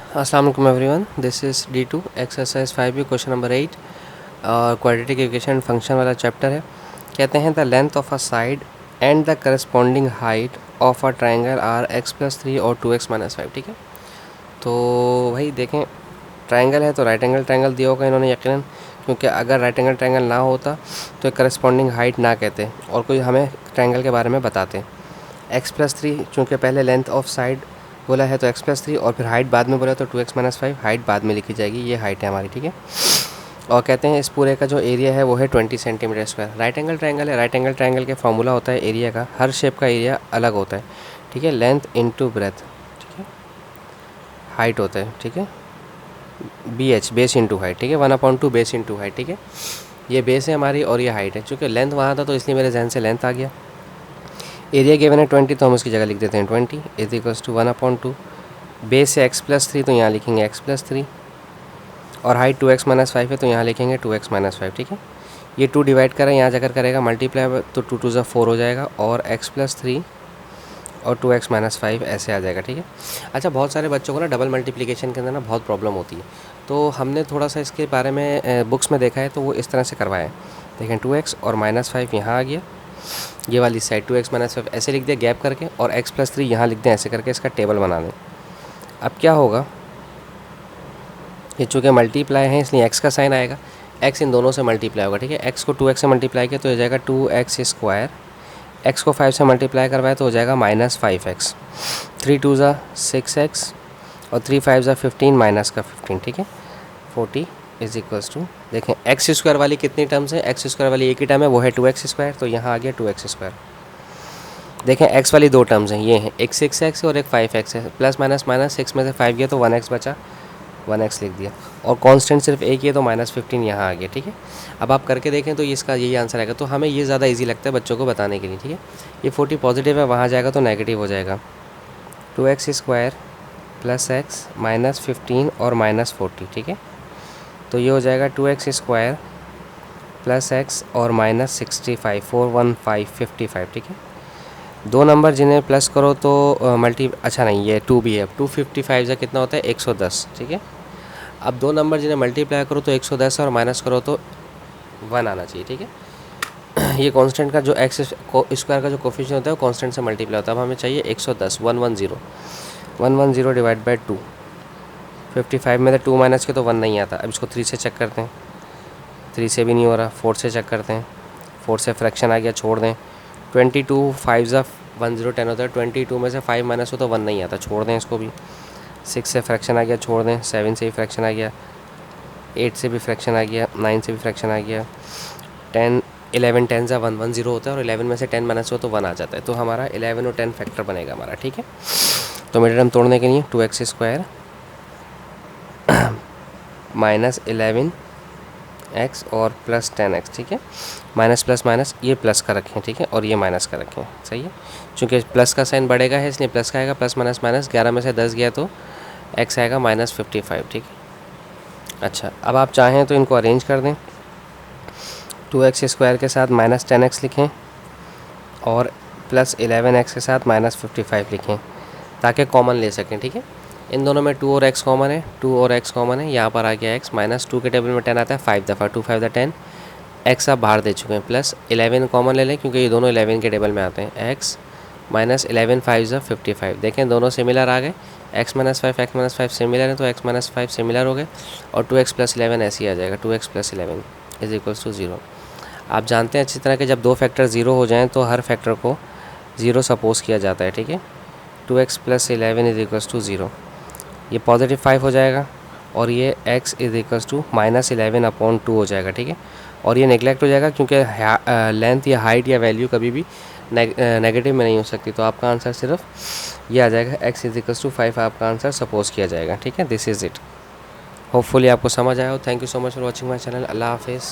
अस्सलाम वालेकुम everyone, this is D2 exercise 5B question number 8 और क्वाड्रेटिक इक्वेशन फंक्शन वाला चैप्टर है। कहते हैं the length of a side and the corresponding height of a triangle are x+3 और 2x-5। ठीक है, तो भाई देखें, ट्राइंगल है तो राइट एंगल ट्राइंगल दिया होगा इन्होंने यकीनन, क्योंकि अगर राइट एंगल ट्राइंगल ना होता तो करस्पॉन्डिंग हाइट ना कहते और कोई हमें ट्राइंगल के बारे में बताते। x+3 चूँकि पहले लेंथ ऑफ साइड बोला है तो x+3 और फिर हाइट बाद में बोला तो 2x-5, हाइट बाद में लिखी जाएगी, ये हाइट है हमारी। ठीक है, और कहते हैं इस पूरे का जो एरिया है वो है 20 centimetre square. Right angle triangle है, राइट एंगल ट्रायंगल के फॉर्मूला होता है एरिया का, हर शेप का एरिया अलग होता है। ठीक है, लेंथ इनटू ब्रेथ, ठीक है, हाइट होता है। ठीक है, BH बेस इंटू हाइट। ठीक है, 1/2 बेस इंटू हाइट। ठीक है, ये बेस है हमारी और ये हाइट है। चूँकि लेंथ वहाँ था तो इसलिए मेरे जहन से लेंथ आ गया। एरिया गिवन है 20 तो हम उसकी जगह लिख देते हैं 20 = 1/2। बेस है x+3 तो यहाँ लिखेंगे x+3 और हाइट 2x-5 है तो यहाँ लिखेंगे 2x-5। ठीक है, ये 2 डिवाइड करें, यहाँ जाकर करेगा मल्टीप्लाई तो 2 2 4 हो जाएगा और x+3 और 2x-5 ऐसे आ जाएगा। ठीक है, अच्छा, बहुत सारे बच्चों को ना डबल मल्टीप्लिकेशन के अंदर ना बहुत प्रॉब्लम होती है, तो हमने थोड़ा सा इसके बारे में बुक्स में देखा है तो वो इस तरह से करवाया है। देखें, 2x और -5 यहाँ आ गया, ये वाली साइड 2x-5 ऐसे लिख दिया गैप करके, और x+3 यहाँ लिख दें ऐसे करके, इसका टेबल बना दें। अब क्या होगा, ये चूँकि मल्टीप्लाई है इसलिए x का साइन आएगा, x इन दोनों से मल्टीप्लाई होगा। ठीक है, x को 2x से मल्टीप्लाई किया तो हो जाएगा 2x², x को 5 से मल्टीप्लाई करवाए तो हो जाएगा -5x, 3 2 6x और 3 5 15 माइनस का 15। ठीक है, 40 = देखें x² वाली कितनी टर्म्स है, x² वाली एक ही टर्म है, वो है 2x², तो यहाँ आ गया 2x²। देखें x वाली दो टर्म्स हैं, ये हैं एक 6x और एक 5x है, प्लस माइनस माइनस 6 में से 5 गया तो 1x बचा, 1x लिख दिया, और कांस्टेंट सिर्फ एक ही है तो -15 यहाँ आ गया। ठीक है, अब आप करके देखें तो इसका यही आंसर आएगा, तो हमें ये ज़्यादा इजी लगता है बच्चों को बताने के लिए। ठीक है, ये 40 पॉजिटिव है, वहाँ जाएगा तो नेगेटिव हो जाएगा, 2x² + x -15 और -40। ठीक है, तो ये हो जाएगा 2x² + x और -65 415 55। ठीक है, दो नंबर जिन्हें प्लस करो तो मल्टी, अच्छा नहीं, ये 2 भी है, 255 से कितना होता है 110। ठीक है, अब दो नंबर जिन्हें मल्टीप्लाई करो तो 110 और माइनस करो तो 1 आना चाहिए। ठीक है, ये कांस्टेंट का जो x² का जो कोफिशिएंट होता है वो कांस्टेंट से मल्टीप्लाई होता है। अब हमें चाहिए 110, 110 डिवाइड बाई 2, 55 में से 2 माइनस के तो 1 नहीं आता। अब इसको 3 से चेक करते हैं, 3 से भी नहीं हो रहा, 4 से चेक करते हैं, 4 से फ्रैक्शन आ गया, छोड़ दें। 22 5 10 10 होता है, 22 में से 5 माइनस हो तो 1 नहीं आता, छोड़ दें इसको भी। 6 से फ्रैक्शन आ गया, छोड़ दें। 7 से भी फ्रैक्शन आ गया, 8 से भी फ्रैक्शन आ गया, 9 से भी फ्रैक्शन आ गया। 10 11 10 सा 1 1 0 होता है और 11 में से 10 माइनस हो तो 1 आ जाता है, तो हमारा 11 और 10 फैक्टर बनेगा हमारा। ठीक है, तो मिड टर्म तोड़ने के लिए 2x² -11x और प्लस 10x। ठीक है, माइनस प्लस माइनस ये प्लस का रखें, ठीक है, और ये माइनस का रखें, सही है, क्योंकि प्लस का साइन बढ़ेगा है इसलिए प्लस का आएगा, प्लस माइनस माइनस, 11 में से 10 गया तो x आएगा -55। ठीक है, अच्छा, अब आप चाहें तो इनको अरेंज कर दें, 2x² के साथ -10x लिखें और प्लस 11x के साथ -55 लिखें ताकि कॉमन ले सकें। ठीक है, इन दोनों में 2 और x कॉमन है, 2 और x कॉमन है, यहाँ पर आ गया x, -2 के टेबल में 10 आता है 5 दफ़ा, 2 5 10, x आप बाहर दे चुके हैं, प्लस 11 कॉमन ले लें क्योंकि ये दोनों 11 के टेबल में आते हैं, x -11 5 55। देखें दोनों सिमिलर आ गए, x -5 सिमिलर है तो x -5 सिमिलर हो गए, और 2x + 11 ऐसे ही आ जाएगा, 2x + 11 = 0। आप जानते हैं अच्छी तरह के जब दो फैक्टर 0 हो जाएँ तो हर फैक्टर को 0 सपोज किया जाता है। ठीक है, 2x + 11 = 0, ये +5 हो जाएगा और ये x = -11/2 हो जाएगा। ठीक है, और ये नेगलेक्ट हो जाएगा क्योंकि लेंथ या हाइट या वैल्यू कभी भी नेगेटिव में नहीं हो सकती, तो आपका आंसर सिर्फ ये आ जाएगा, x = 5 आपका आंसर सपोज किया जाएगा। ठीक है, दिस इज़ इट, होपफुली आपको समझ आया हो। Thank you so much for watching my channel. Allah हाफिज़।